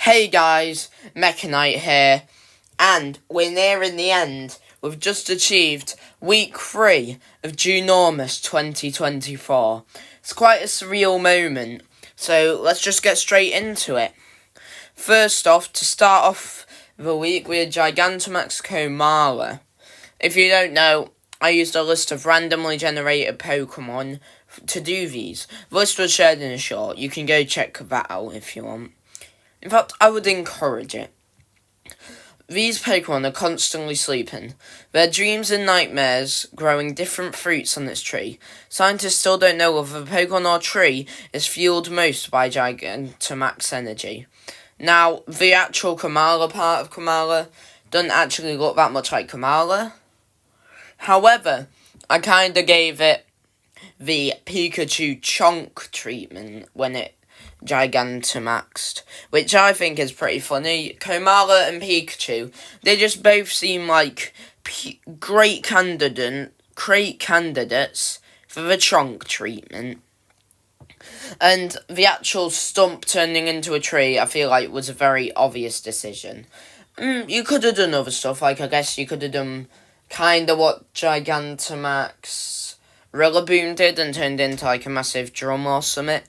Hey guys, Mechanite here, and we're nearing the end. We've just achieved week 3 of Junormous 2024. It's quite a surreal moment, so let's just get straight into it. First off, to start off the week, we had Gigantamax Komala. If you don't know, I used a list of randomly generated Pokemon to do these. The list was shared in a short. You can go check that out if you want. In fact, I would encourage it. These Pokemon are constantly sleeping. Their dreams and nightmares growing different fruits on its tree. Scientists still don't know whether the Pokemon or tree is fueled most by Gigantamax energy. Now, the actual Komala part of Komala doesn't actually look that much like Komala. However, I kinda gave it the Pikachu chunk treatment when it Gigantamaxed, which I think is pretty funny. Komala and Pikachu, they just both seem like great candidates for the chunk treatment. And the actual stump turning into a tree, I feel like was a very obvious decision. You could have done other stuff, like I guess you could have done kinda what Gigantamax Rillaboom did and turned into like a massive drum or something.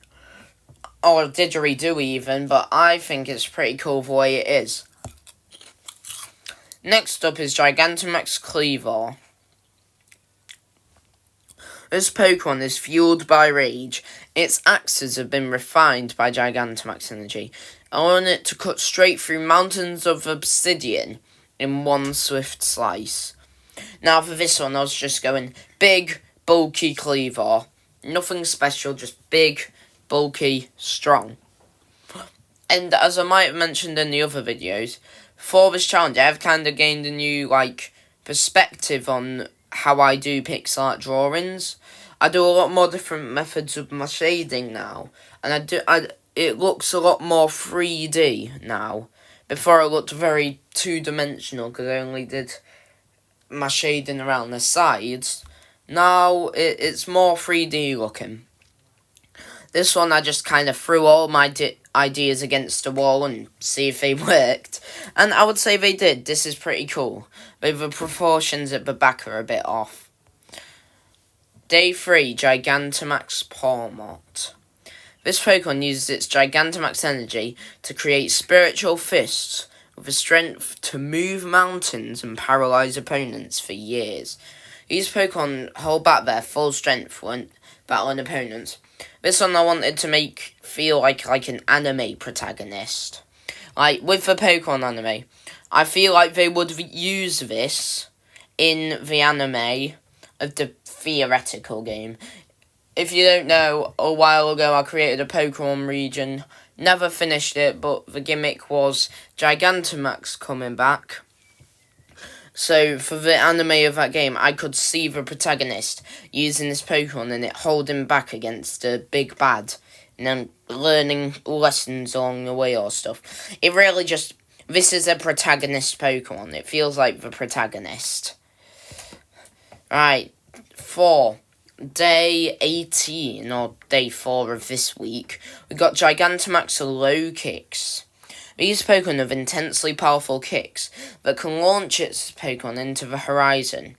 Or didgeridoo even, but I think it's pretty cool the way it is. Next up is Gigantamax Cleavor. This Pokemon is fueled by rage. Its axes have been refined by Gigantamax energy, allowing it to cut straight through mountains of obsidian in one swift slice. Now for this one, I was just going big, bulky Cleavor. Nothing special, just big, bulky, strong. And as I might have mentioned in the other videos, for this challenge I've kind of gained a new perspective on how I do pixel art drawings. I do a lot more different methods of my shading now, and it looks a lot more 3D now. Before it looked very two-dimensional because I only did my shading around the sides. Now it's more 3D looking. This one, I just kind of threw all my ideas against the wall and see if they worked. And I would say they did. This is pretty cool. But the proportions at the back are a bit off. Day 3, Gigantamax Pawmot. This Pokemon uses its Gigantamax energy to create spiritual fists with the strength to move mountains and paralyze opponents for years. These Pokemon hold back their full strength when battling opponents. This one I wanted to feel like an anime protagonist. Like, with the Pokemon anime, I feel like they would use this in the anime of the theoretical game. If you don't know, a while ago I created a Pokemon region, never finished it, but the gimmick was Gigantamax coming back. So, for the anime of that game, I could see the protagonist using this Pokemon and it holding back against the big bad. And then learning lessons along the way or stuff. It really just... This is a protagonist Pokemon. It feels like the protagonist. Right. 4. Day 18, or day 4 of this week, we got Gigantamax Low Kicks. These Pokemon have intensely powerful kicks that can launch its Pokemon into the horizon.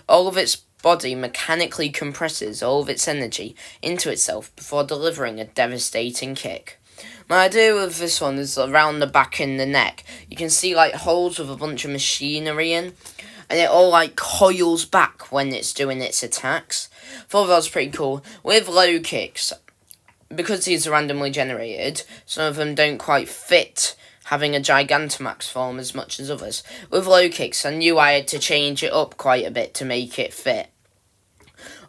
All of its body mechanically compresses all of its energy into itself before delivering a devastating kick. My idea with this one is around the back and the neck. You can see holes with a bunch of machinery in, and it all coils back when it's doing its attacks. Thought that was pretty cool. With low kicks, because these are randomly generated, some of them don't quite fit having a Gigantamax form as much as others. With low kicks, I knew I had to change it up quite a bit to make it fit.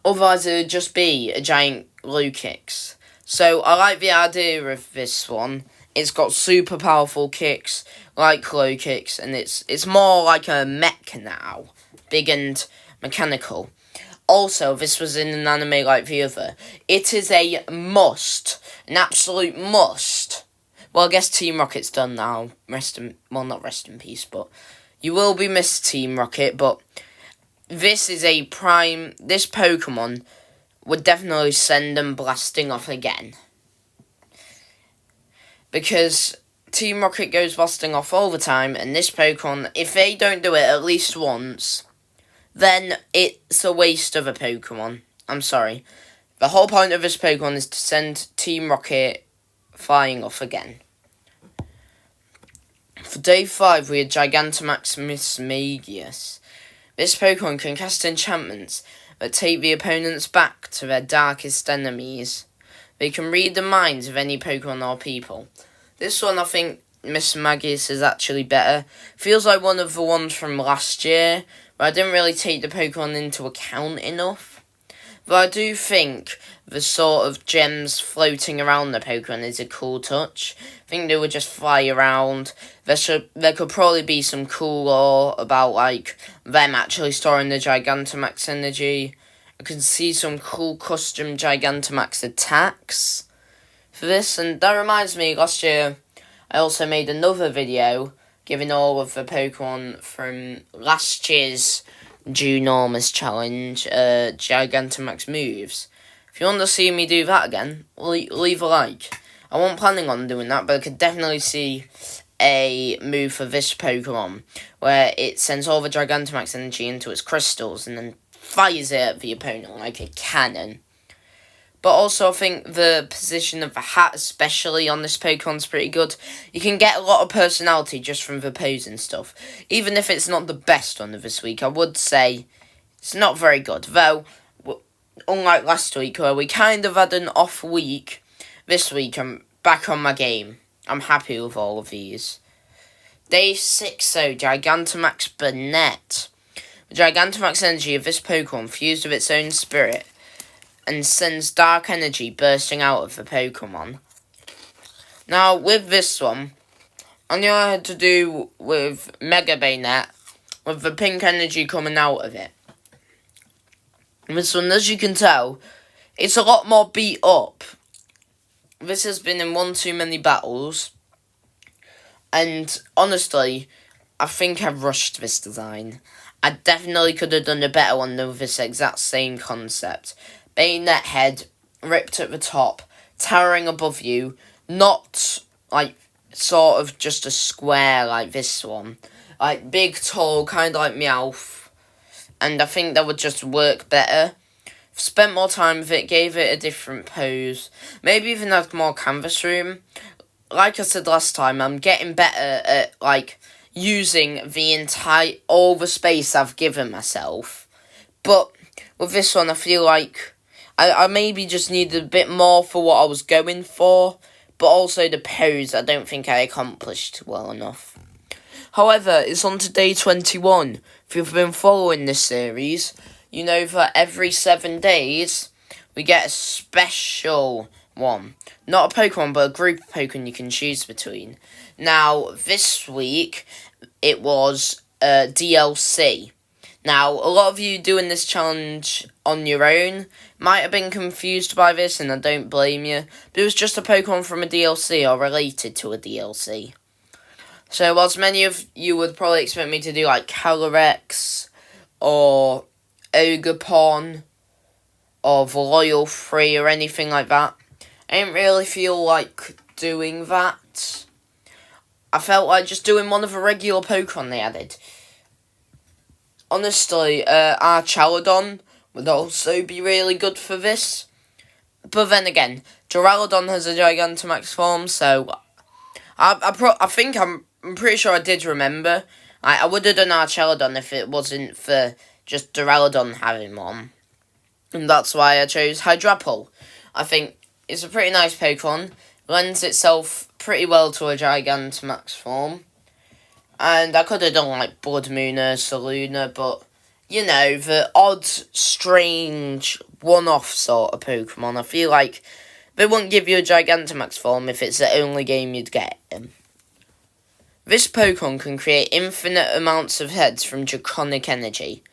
Otherwise, it would just be a giant low kicks. So, I like the idea of this one. It's got super powerful kicks, like low kicks, and it's more like a mech now. Big and mechanical. Also, this was in an anime like the other. It is a must. An absolute must. Well, I guess Team Rocket's done now. Not rest in peace, but you will be missed, Team Rocket. But this is this Pokemon would definitely send them blasting off again. Because Team Rocket goes busting off all the time, and this Pokemon, if they don't do it at least once, then it's a waste of a Pokemon. I'm sorry. The whole point of this Pokemon is to send Team Rocket flying off again. For day 5, we had Gigantamax Mismagius. This Pokemon can cast enchantments that take the opponents back to their darkest enemies. They can read the minds of any Pokemon or people. This one, I think, Mismagius is actually better. Feels like one of the ones from last year, but I didn't really take the Pokemon into account enough. But I do think the sort of gems floating around the Pokemon is a cool touch. I think they would just fly around. There could probably be some cool lore about, like, them actually storing the Gigantamax energy. I can see some cool custom Gigantamax attacks for this. And that reminds me, last year I also made another video giving all of the Pokemon from last year's Junormous challenge Gigantamax moves. If you want to see me do that again, leave a like. I wasn't planning on doing that, but I could definitely see a move for this Pokemon where it sends all the Gigantamax energy into its crystals and then fires it at the opponent like a cannon. But also I think the position of the hat, especially on this Pokemon, is pretty good. You can get a lot of personality just from the pose and stuff. Even if it's not the best one of this week, I would say it's not very good. Though, unlike last week where we kind of had an off week, this week I'm back on my game. I'm happy with all of these. Day 6, though, Gigantamax Burnett. The Gigantamax energy of this Pokemon fused with its own spirit and sends dark energy bursting out of the Pokemon. Now, with this one, I knew I had to do with Mega Bayonet, with the pink energy coming out of it. This one, as you can tell, it's a lot more beat up. This has been in one too many battles, and honestly, I think I rushed this design. I definitely could have done a better one with this exact same concept. Bayonet head, ripped at the top, towering above you, not like sort of just a square like this one. Like big, tall, kind of like Meowth. And I think that would just work better. Spent more time with it, gave it a different pose. Maybe even had more canvas room. Like I said last time, I'm getting better at like using all the space I've given myself. But with this one, I feel like I maybe just needed a bit more for what I was going for, but also the pose I don't think I accomplished well enough. However, it's on to day 21. If you've been following this series, you know that every 7 days we get a special one. Not a Pokemon, but a group of Pokemon you can choose between. Now, this week, it was DLC. Now, a lot of you doing this challenge on your own might have been confused by this, and I don't blame you. But it was just a Pokemon from a DLC or related to a DLC. So, whilst many of you would probably expect me to do like Calyrex, or Ogerpon, or Loyal Free, or anything like that, I didn't really feel like doing that. I felt like just doing one of the regular Pokemon they added. Honestly, our Chaladon would also be really good for this. But then again, Duraludon has a Gigantamax form, so I'm pretty sure I did remember. I would have done our Chaladon if it wasn't for just Duraludon having one. And that's why I chose Hydrapple. I think it's a pretty nice Pokemon. Lends itself pretty well to a Gigantamax form. And I could have done like Blood Moon or Saluna, but you know, the odd, strange, one-off sort of Pokemon. I feel like they wouldn't give you a Gigantamax form if it's the only game you'd get him. This Pokemon can create infinite amounts of heads from Draconic energy.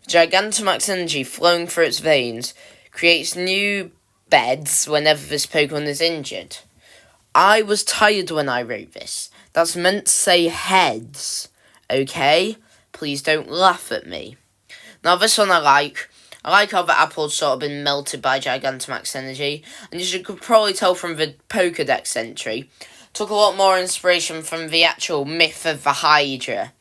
Gigantamax energy flowing through its veins creates new beds whenever this Pokemon is injured. I was tired when I wrote this. That's meant to say heads, okay? Please don't laugh at me. Now this one I like. I like how the apple's sort of been melted by Gigantamax energy. And as you could probably tell from the Pokédex entry, took a lot more inspiration from the actual myth of the Hydra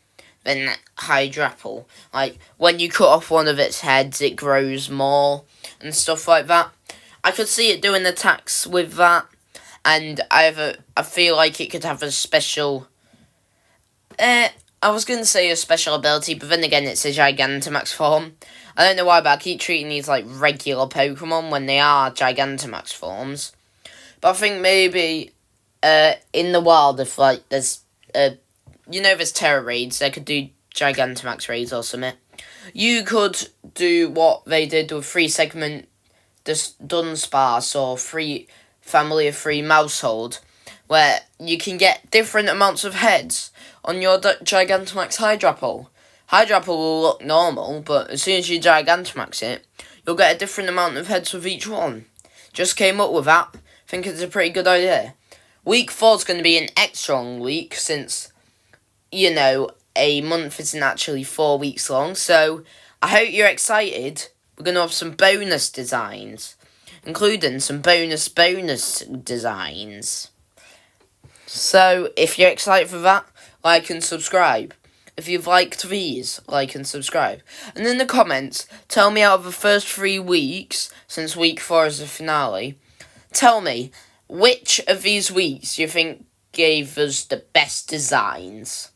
than Hydrapple. Like, when you cut off one of its heads, it grows more and stuff like that. I could see it doing attacks with that, and I feel like it could have a special... I was going to say a special ability, but then again, it's a Gigantamax form. I don't know why, but I keep treating these like regular Pokemon when they are Gigantamax forms. But I think maybe in the wild, if like there's there's Terra raids, they could do Gigantamax raids or something. You could do what they did with 3-segment Dunsparce or Family of 3 Mousehold, where you can get different amounts of heads on your Gigantamax Hydrapple. Hydrapple will look normal, but as soon as you Gigantamax it, you'll get a different amount of heads with each one. Just came up with that. Think it's a pretty good idea. Week 4 is going to be an extra long week, since, a month isn't actually 4 weeks long, so I hope you're excited. We're going to have some bonus designs, including some bonus designs. So, if you're excited for that, like and subscribe. If you've liked these, like and subscribe. And in the comments, tell me out of the first 3 weeks, since week 4 is the finale, tell me which of these weeks you think gave us the best designs.